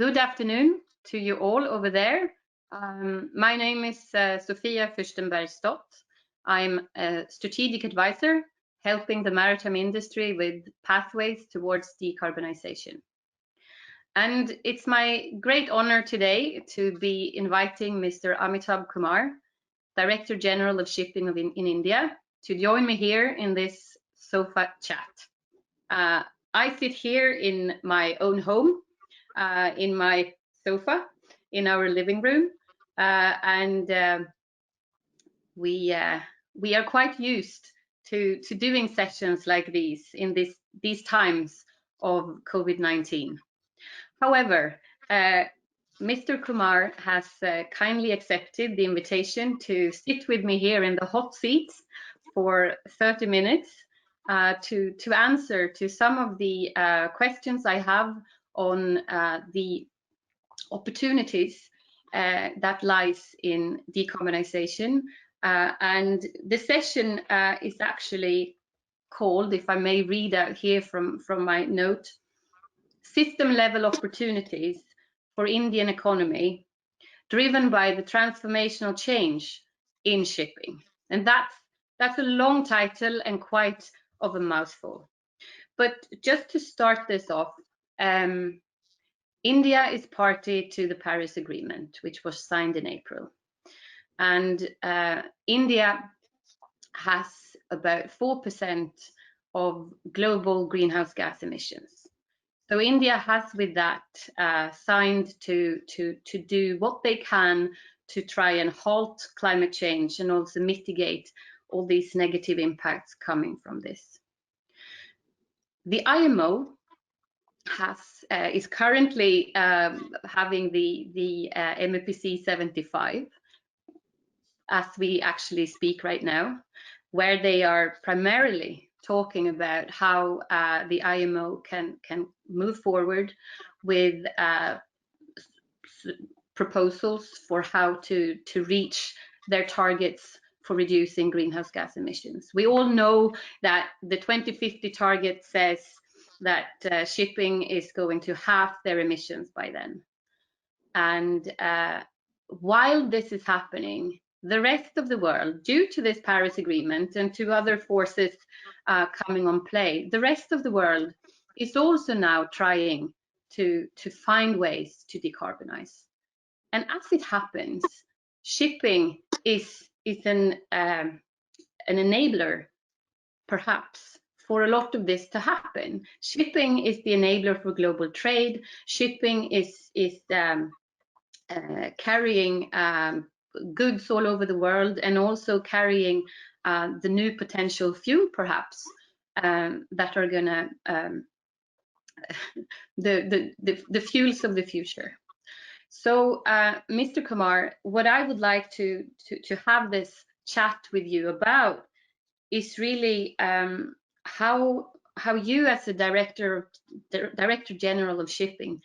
Good afternoon to you all over there. My name is Sofia Fürstenberg Stott. I'm a strategic advisor helping the maritime industry with pathways towards decarbonization. And it's my great honor today to be inviting Mr. Amitabh Kumar, Director General of Shipping in India, to join me here in this sofa chat. I sit here in my own home, in my sofa in our living room, and we are quite used to doing sessions like these in these times of COVID-19. However, Mr. Kumar has kindly accepted the invitation to sit with me here in the hot seats for 30 minutes to answer to some of the questions I have on the opportunities that lies in decarbonization. And the session is actually called, if I may read out here from my note, System Level Opportunities for Indian Economy, driven by the transformational change in shipping. And that's a long title and quite of a mouthful. But just to start this off, India is party to the Paris Agreement, which was signed in April. And India has about 4% of global greenhouse gas emissions. So India has with that signed to do what they can to try and halt climate change and also mitigate all these negative impacts coming from this. The IMO is currently having the MEPC 75 as we actually speak right now, where they are primarily talking about how the IMO can move forward with proposals for how to reach their targets for reducing greenhouse gas emissions. We all know that the 2050 target says that shipping is going to halve their emissions by then. And while this is happening, the rest of the world, due to this Paris Agreement and to other forces coming on play, the rest of the world is also now trying to find ways to decarbonize. And as it happens, shipping is an enabler, perhaps, for a lot of this to happen. Shipping is the enabler for global trade. Shipping is carrying goods all over the world and also carrying the new potential fuel, perhaps, that are gonna the fuels of the future. So, Mr. Kumar, what I would like to have this chat with you about is really how you, as a Director General of Shipping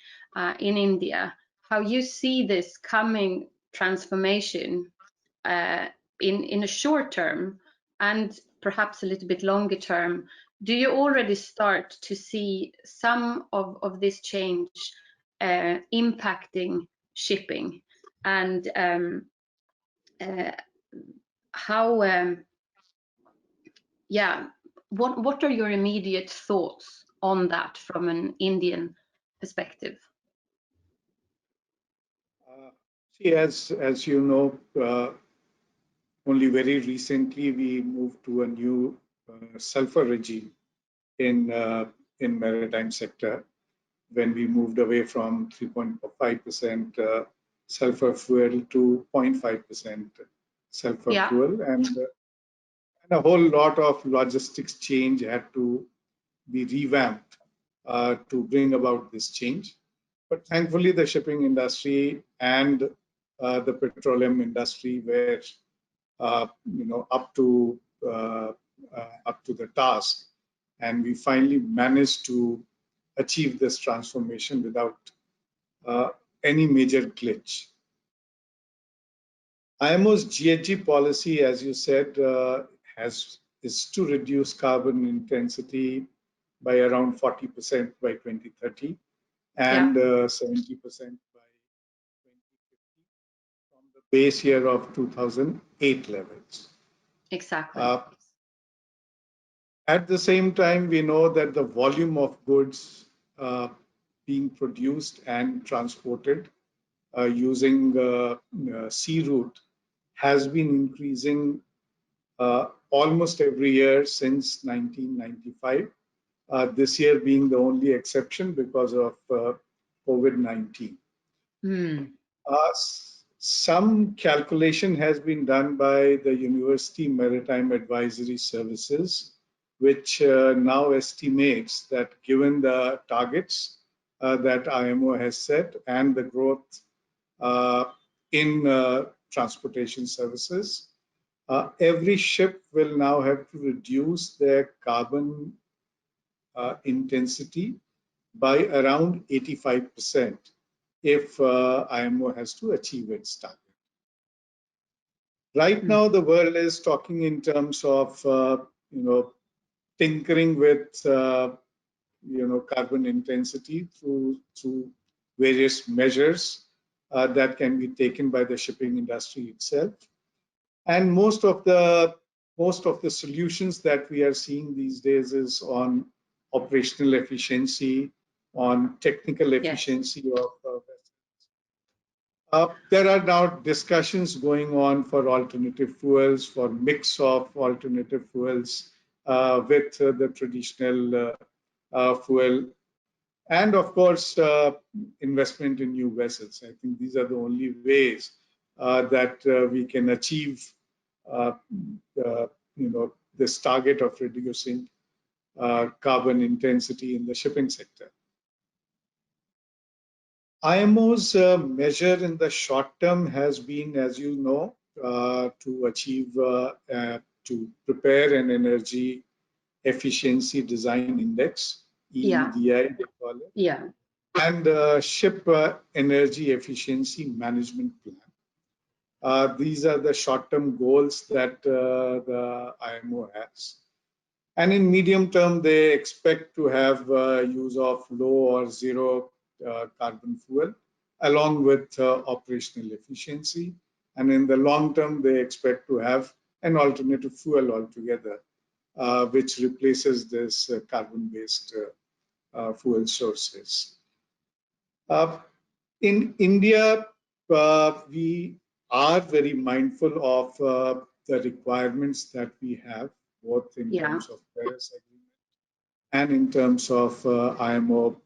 in India, how you see this coming transformation in a short term and perhaps a little bit longer term. Do you already start to see some of this change impacting shipping, and what are your immediate thoughts on that from an Indian perspective? See, as you know, only very recently we moved to a new sulfur regime in maritime sector, when we moved away from 3.5% sulfur fuel to 0.5% sulfur fuel, and a whole lot of logistics change had to be revamped to bring about this change. But thankfully, the shipping industry and the petroleum industry were, up to the task, and we finally managed to achieve this transformation without any major glitch. IMO's GHG policy, as you said, is to reduce carbon intensity by around 40% by 2030. and 70% by 2050 from the base year of 2008 levels. Exactly. At the same time, we know that the volume of goods being produced and transported using sea route has been increasing almost every year since 1995. This year being the only exception because of COVID-19. Some calculation has been done by the University Maritime Advisory Services, which now estimates that given the targets that IMO has set and the growth in transportation services, every ship will now have to reduce their carbon intensity by around 85% if IMO has to achieve its target. Right now, the world is talking in terms of tinkering with carbon intensity through various measures that can be taken by the shipping industry itself. And most of the solutions that we are seeing these days is on operational efficiency, on technical efficiency of vessels. There are now discussions going on for alternative fuels, for mix of alternative fuels with the traditional fuel, and of course investment in new vessels. I think these are the only ways that we can achieve this target of reducing carbon intensity in the shipping sector. IMO's measure in the short term has been, as you know, to achieve, to prepare an energy efficiency design index, EEDI, they call it, and ship energy efficiency management plan. These are the short-term goals that the IMO has. And in medium term, they expect to have use of low or zero carbon fuel, along with operational efficiency. And in the long term, they expect to have an alternative fuel altogether, which replaces this carbon-based fuel sources. In India, we are very mindful of the requirements that we have, both in terms of Paris Agreement and in terms of IMO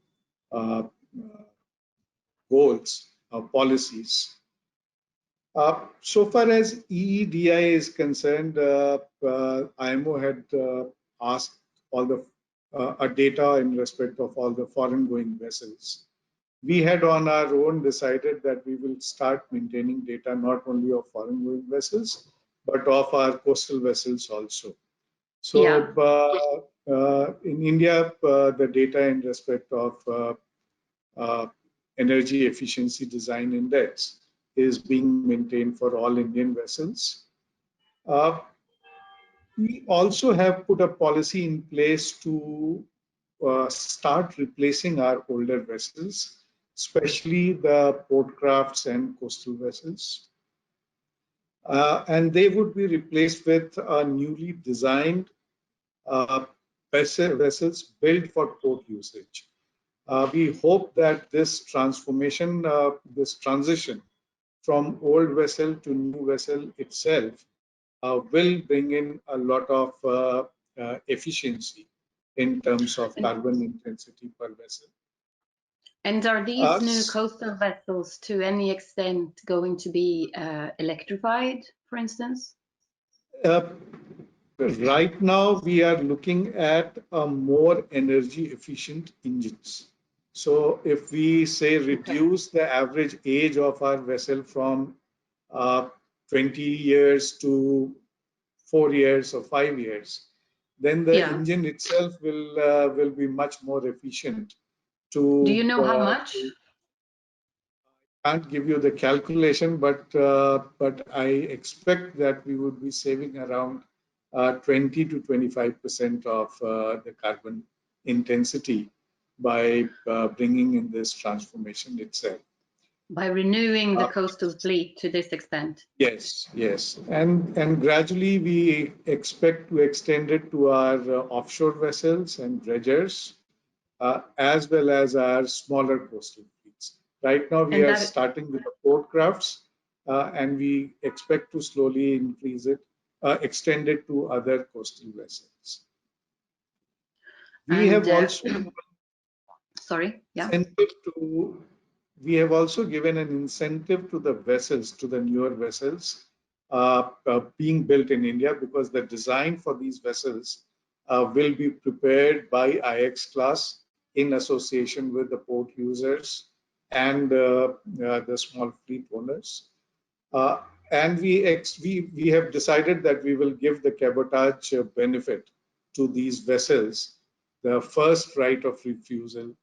goals, policies. So far as EEDI is concerned, IMO had asked all the data in respect of all the foreign-going vessels. We had on our own decided that we will start maintaining data not only of foreign-going vessels, but of our coastal vessels also. So in India, the data in respect of energy efficiency design index is being maintained for all Indian vessels. We also have put a policy in place to start replacing our older vessels, especially the port crafts and coastal vessels. And they would be replaced with newly designed vessels built for port usage. We hope that this transformation, this transition from old vessel to new vessel itself will bring in a lot of efficiency in terms of carbon intensity per vessel. And are these new coastal vessels to any extent going to be electrified, for instance? Right now, we are looking at more energy efficient engines. So if we say reduce the average age of our vessel from 20 years to 4 years or 5 years, then the engine itself will be much more efficient. Do you know how much? I can't give you the calculation, but I expect that we would be saving around 20 to 25% of the carbon intensity by bringing in this transformation itself. By renewing the coastal fleet to this extent. Yes, yes. And gradually we expect to extend it to our offshore vessels and dredgers, as well as our smaller coastal fleets. Right now we are starting with the port crafts, and we expect to slowly increase it, extend it to other coastal vessels. We have also we have also given an incentive to the vessels, to the newer vessels being built in India, because the design for these vessels will be prepared by IX class in association with the port users and the small fleet owners. And we have decided that we will give the cabotage benefit to these vessels, the first right of refusal,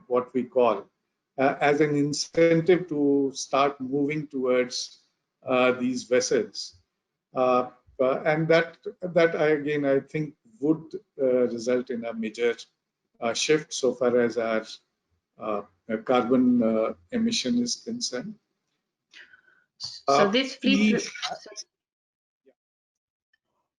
what we call, as an incentive to start moving towards these vessels. And that again, I think would result in a major shift so far as our carbon emission is concerned. So this fleet,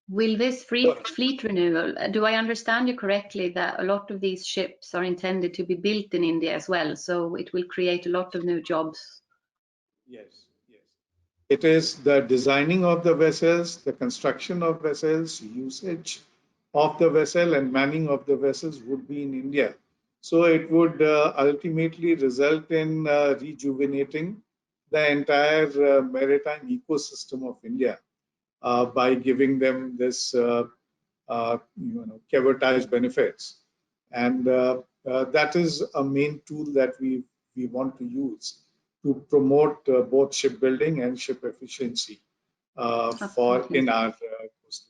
will this fleet renewal, do I understand you correctly that a lot of these ships are intended to be built in India as well? So it will create a lot of new jobs. Yes, yes. It is the designing of the vessels, the construction of vessels, usage of the vessel and manning of the vessels would be in India. So it would ultimately result in rejuvenating the entire maritime ecosystem of India by giving them this cabotage benefits. And that is a main tool that we want to use to promote both shipbuilding and ship efficiency in our coastal waters.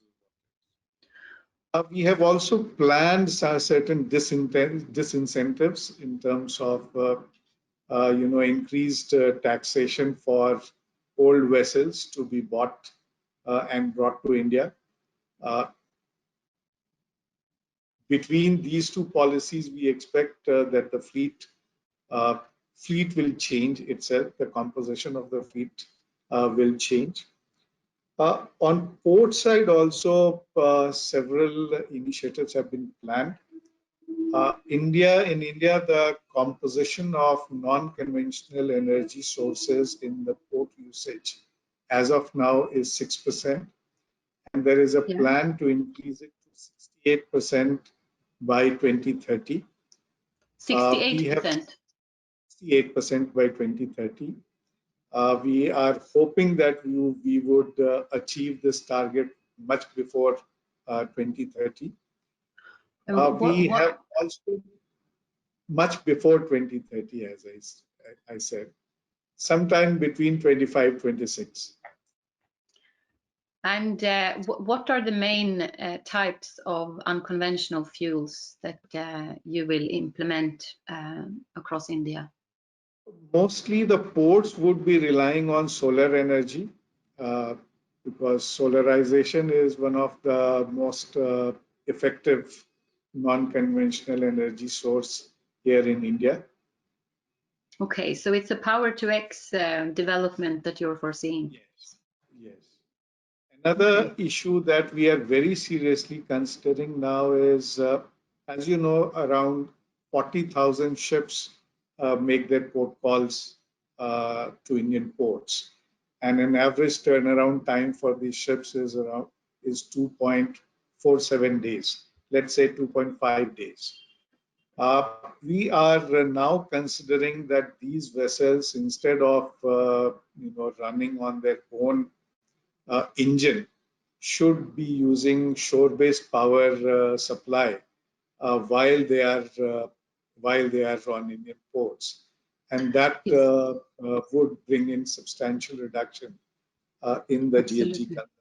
We have also planned certain disincentives in terms of increased taxation for old vessels to be bought and brought to India. Between these two policies, we expect that the fleet will change itself. The composition of the fleet will change. On port side also, several initiatives have been planned. In India, the composition of non-conventional energy sources in the port usage as of now is 6%. And there is a plan to increase it to 68% by 2030. 68%? 68% by 2030. We are hoping that we would achieve this target much before 2030. We have also much before 2030, as I said, sometime between 25, 26. And what are the main types of unconventional fuels that you will implement across India? Mostly the ports would be relying on solar energy because solarization is one of the most effective non-conventional energy source here in India. Okay, so it's a power to X development that you're foreseeing. Yes, yes. Another issue that we are very seriously considering now is, as you know, around 40,000 ships make their port calls to Indian ports, and an average turnaround time for these ships is 2.47 days. Let's say 2.5 days. We are now considering that these vessels, instead of running on their own engine, should be using shore-based power supply while they are on Indian ports, and that would bring in substantial reduction in the GHG consumption.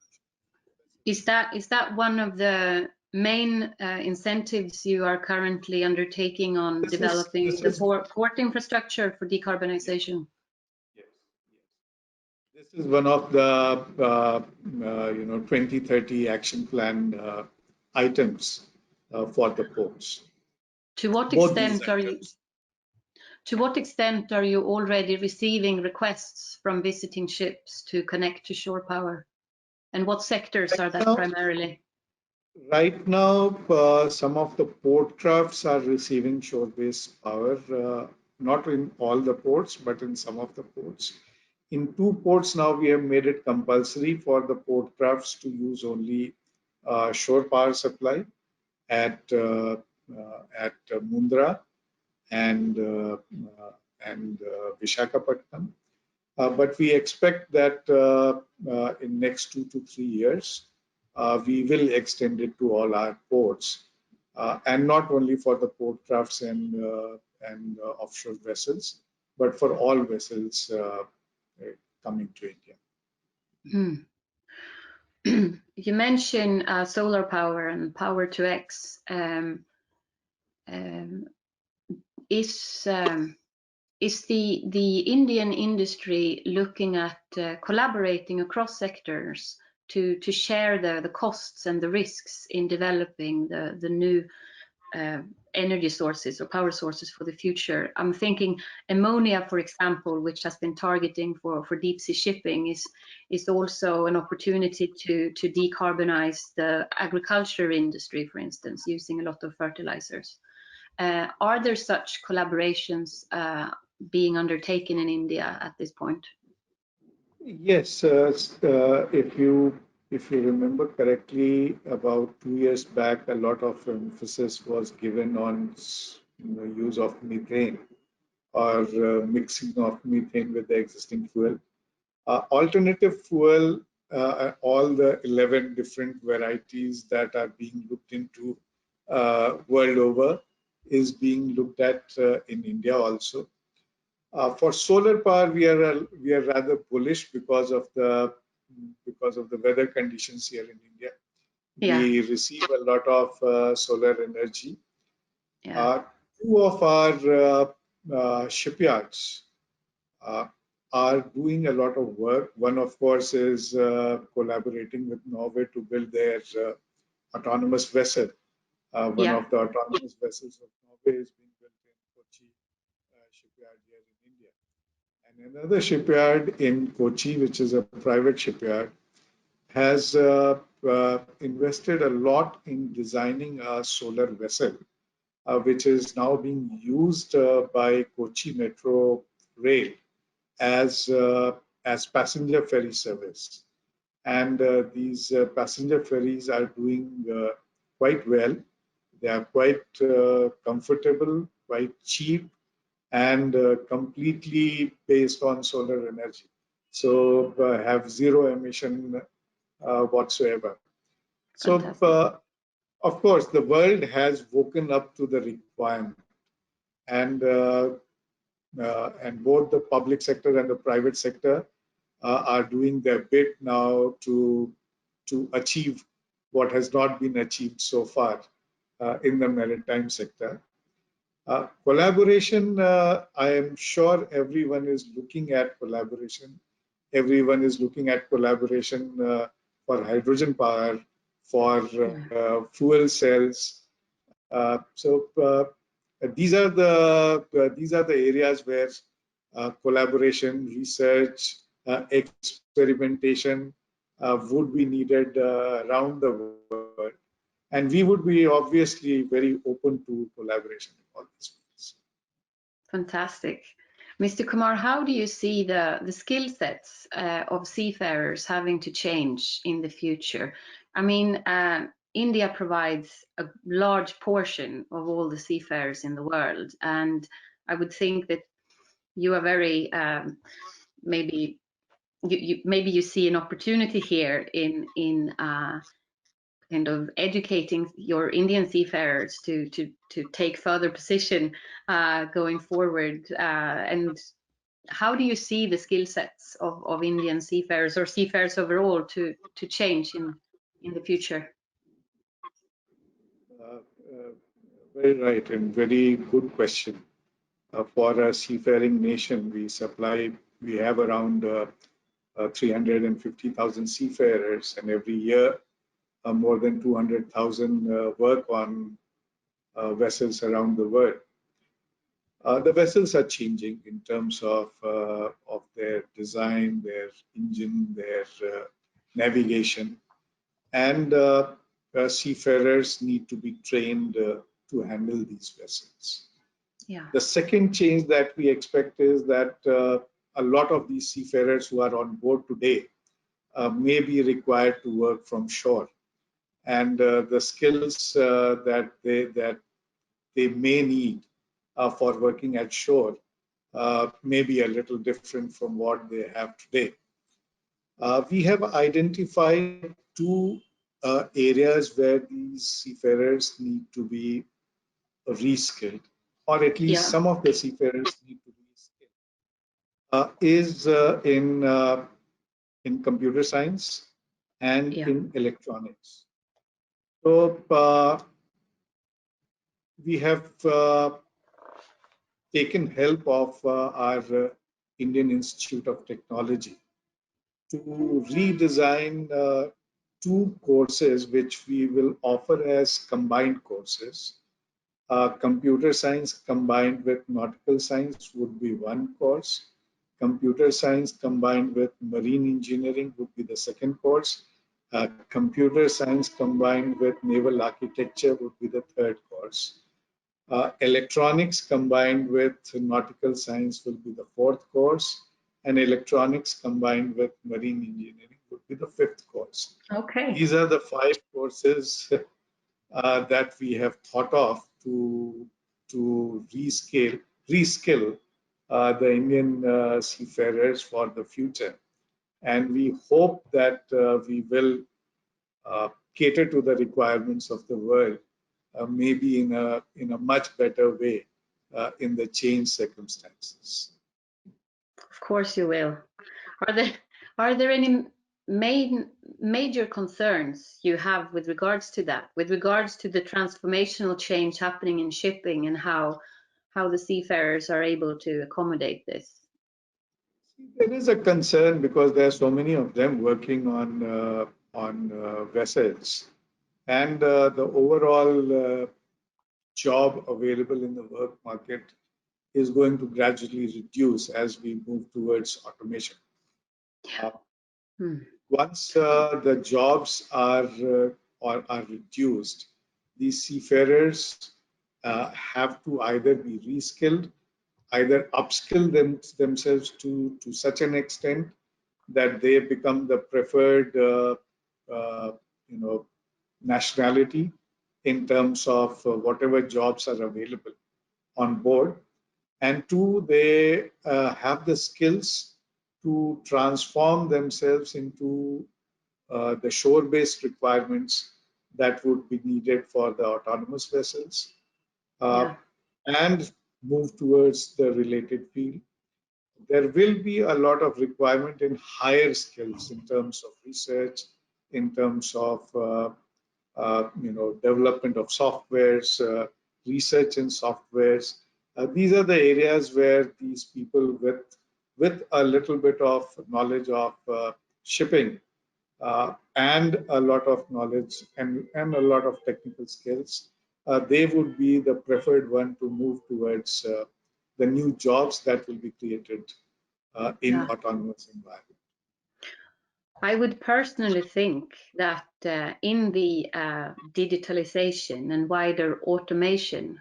Is that one of the main incentives you are currently undertaking on developing the port infrastructure for decarbonization? Yes, yes. This is one of the 2030 action plan items for the ports. To what both these extent items. are you already receiving requests from visiting ships to connect to shore power? And what sectors are that primarily? Right now, some of the port crafts are receiving shore-based power, not in all the ports, but in some of the ports. In 2 ports now, we have made it compulsory for the port crafts to use only shore power supply at Mundra and Vishakhapatnam. But we expect that in next 2 to 3 years, we will extend it to all our ports, and not only for the port crafts and offshore vessels, but for all vessels coming to India. You mentioned solar power and power to X. Is the Indian industry looking at collaborating across sectors to share the costs and the risks in developing the new energy sources or power sources for the future? I'm thinking ammonia, for example, which has been targeting for deep sea shipping, is also an opportunity to decarbonize the agriculture industry, for instance, using a lot of fertilizers. Are there such collaborations being undertaken in India at this point? Yes, if you remember correctly, about 2 years back, a lot of emphasis was given on use of methane or mixing of methane with the existing fuel. Alternative fuel, all the 11 different varieties that are being looked into world over, is being looked at in India also. For solar power, we are rather bullish because of the weather conditions here in India. Yeah. We receive a lot of solar energy. Yeah. 2 of our shipyards are doing a lot of work. One, of course, is collaborating with Norway to build their autonomous vessel. One Yeah. of the autonomous vessels of Norway is being built in Kochi shipyard here in India. And another shipyard in Kochi, which is a private shipyard, has invested a lot in designing a solar vessel, which is now being used by Kochi Metro Rail as passenger ferry service. And these passenger ferries are doing quite well. They are quite comfortable, quite cheap, and completely based on solar energy. So have zero emission whatsoever. So of course, the world has woken up to the requirement, and both the public sector and the private sector are doing their bit now to achieve what has not been achieved so far in the maritime sector. Collaboration, I am sure everyone is looking at collaboration. Everyone is looking at collaboration for hydrogen power, for fuel cells. So these are the areas where collaboration, research, experimentation would be needed around the world. And we would be obviously very open to collaboration in all these fields. Fantastic. Mr. Kumar, how do you see the skill sets of seafarers having to change in the future? I mean, India provides a large portion of all the seafarers in the world, and I would think that you are very maybe you see an opportunity here in kind of educating your Indian seafarers to take further position going forward. And how do you see the skill sets of Indian seafarers or seafarers overall to change in the future? Very right, and very good question. For a seafaring nation, we have around 350,000 seafarers, and every year more than 200,000 work on vessels around the world. The vessels are changing in terms of their design, their engine, their navigation, and seafarers need to be trained to handle these vessels. Yeah. The second change that we expect is that a lot of these seafarers who are on board today may be required to work from shore, and the skills that they may need for working at shore may be a little different from what they have today. We have identified two areas where these seafarers need to be reskilled, or at least Yeah. some of the seafarers need to be skilled. Is in computer science and Yeah. in electronics. So we have taken help of our Indian Institute of Technology to redesign two courses which we will offer as combined courses. Computer science combined with nautical science would be one course. Computer science combined with marine engineering would be the second course. Computer science combined with naval architecture would be the third course. Electronics combined with nautical science will be the fourth course, and electronics combined with marine engineering would be the fifth course. Okay. These are the five courses that we have thought of to reskill the Indian seafarers for the future, and we hope that we will cater to the requirements of the world, maybe in a much better way in the changed circumstances. Of course you will. Are there any major concerns you have with regards to that, with regards to the transformational change happening in shipping and how the seafarers are able to accommodate this? There is a concern because there are so many of them working on vessels, and the overall job available in the work market is going to gradually reduce as we move towards automation. Uh, Hmm. Once the jobs are reduced, these seafarers have to either be reskilled, either upskill themselves to such an extent that they become the preferred uh, you know nationality in terms of whatever jobs are available on board, and two, they have the skills to transform themselves into the shore-based requirements that would be needed for the autonomous vessels, uh, Yeah. and move towards the related field. There will be a lot of requirement in higher skills in terms of research, in terms of development of softwares, research in softwares. These are the areas where these people with a little bit of knowledge of shipping and a lot of knowledge and a lot of technical skills, they would be the preferred one to move towards the new jobs that will be created in Yeah. autonomous environment. I would personally think that in the digitalization and wider automation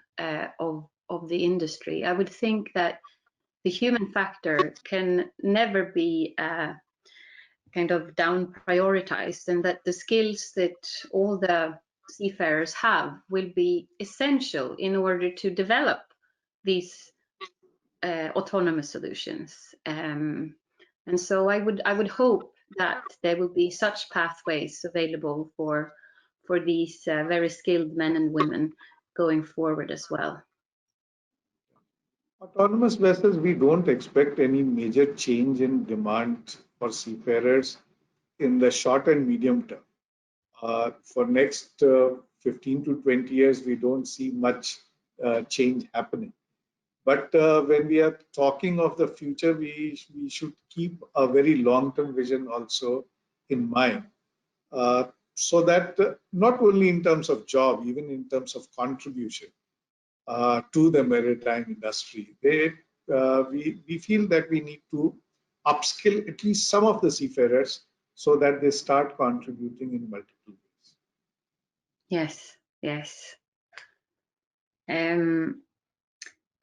of the industry, I would think that the human factor can never be kind of down prioritized, and that the skills that all the seafarers have will be essential in order to develop these autonomous solutions. And so I would hope that there will be such pathways available for these very skilled men and women going forward as well. Autonomous vessels, we don't expect any major change in demand for seafarers in the short and medium term. For next 15 to 20 years, we don't see much change happening. But when we are talking of the future, we should keep a very long-term vision also in mind. So that not only in terms of job, even in terms of contribution, to the maritime industry. We feel that we need to upskill at least some of the seafarers so that they start contributing in multiple ways. Yes, yes.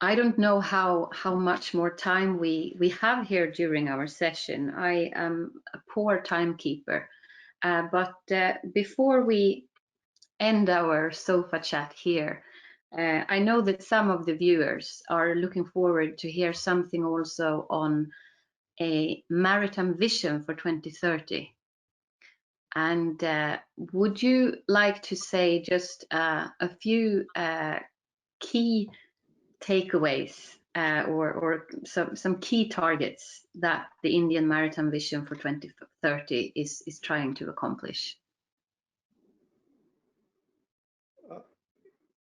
I don't know how much more time we have here during our session. I am a poor timekeeper, but before we end our sofa chat here, I know that some of the viewers are looking forward to hear something also on a maritime vision for 2030. And would you like to say just a few key takeaways or some key targets that the Indian Maritime Vision for 2030 is trying to accomplish?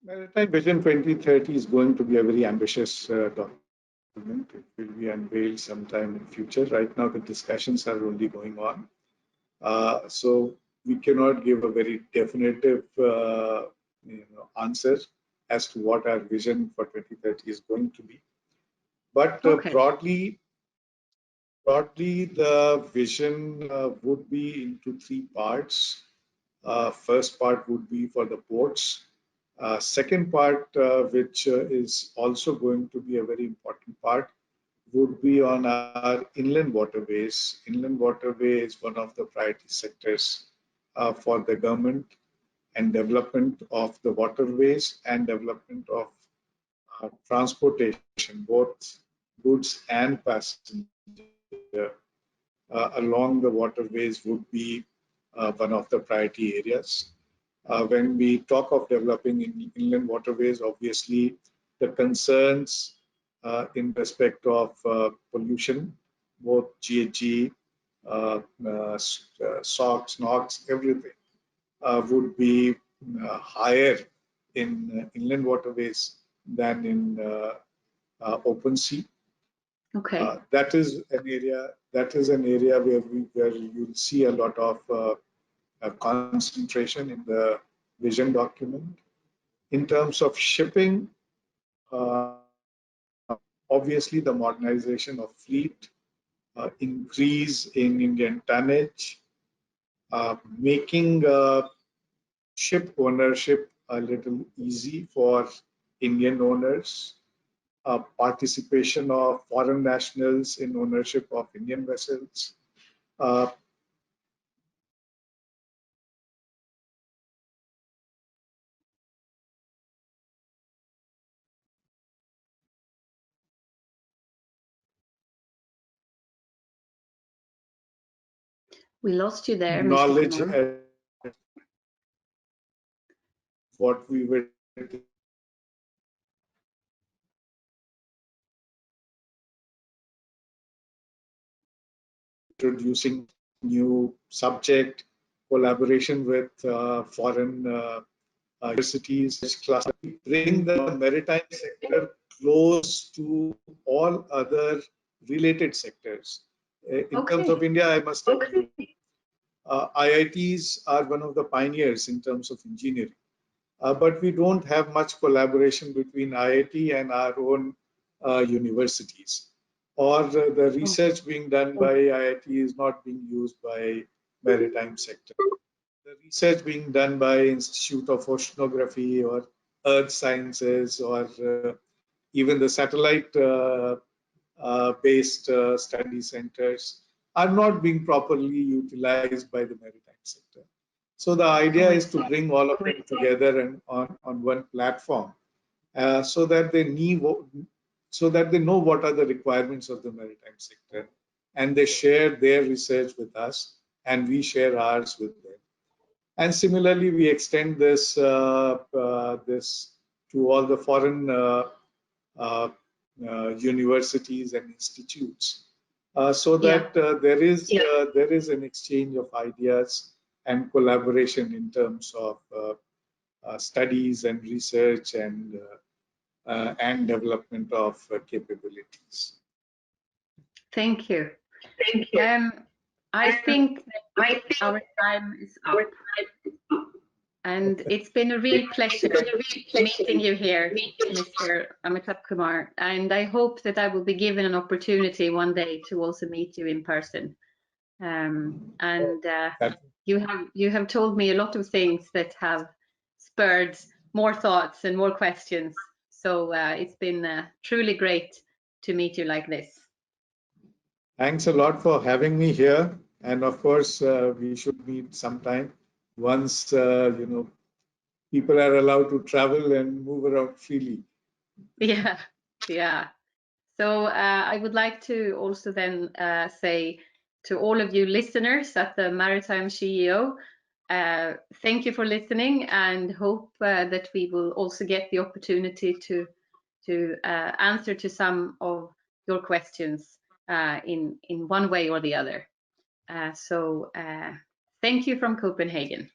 Maritime Vision 2030 is going to be a very ambitious document. It will be unveiled sometime in future. Right now, the discussions are only going on. So we cannot give a very definitive answer as to what our vision for 2030 is going to be. But Okay. broadly, the vision would be into three parts. First part would be for the ports. Second part, which is also going to be a very important part, would be on our inland waterways. Inland waterway is one of the priority sectors for the government, and development of the waterways and development of transportation, both goods and passenger, along the waterways would be one of the priority areas. When we talk of developing in inland waterways, obviously the concerns in respect of pollution, both GHG, SOx, NOx, everything would be higher in inland waterways than in open sea. Okay. That is an area. That is an area where you'll see a lot of concentration in the vision document. In terms of shipping, obviously the modernization of fleet, increase in Indian tonnage, making ship ownership a little easy for Indian owners, participation of foreign nationals in ownership of Indian vessels. We lost you there, Mr. Knowledge Kumar. what we were introducing new subject, collaboration with foreign universities, class, bring the maritime sector close to all other related sectors. In terms of India, I must tell you, IITs are one of the pioneers in terms of engineering. But we don't have much collaboration between IIT and our own universities. Or the research being done by IIT is not being used by maritime sector. The research being done by Institute of Oceanography or Earth Sciences or even the satellite based study centers are not being properly utilized by the maritime sector. So the idea is to bring all of them together and on one platform so that they know what are the requirements of the maritime sector, and they share their research with us and we share ours with them. And similarly, we extend this this to all the foreign uh, universities and institutes, so that there is an exchange of ideas and collaboration in terms of studies and research and development of capabilities. Thank you. I think our time is up. And it's been a real pleasure meeting you here, Mr. Amitabh Kumar. And I hope that I will be given an opportunity one day to also meet you in person. You have told me a lot of things that have spurred more thoughts and more questions. So it's been truly great to meet you like this. Thanks a lot for having me here. And of course, we should meet sometime once, people are allowed to travel and move around freely. Yeah, yeah. So I would like to also then say to all of you listeners at the Maritime SheEO, thank you for listening, and hope that we will also get the opportunity to answer to some of your questions in one way or the other. So thank you from Copenhagen.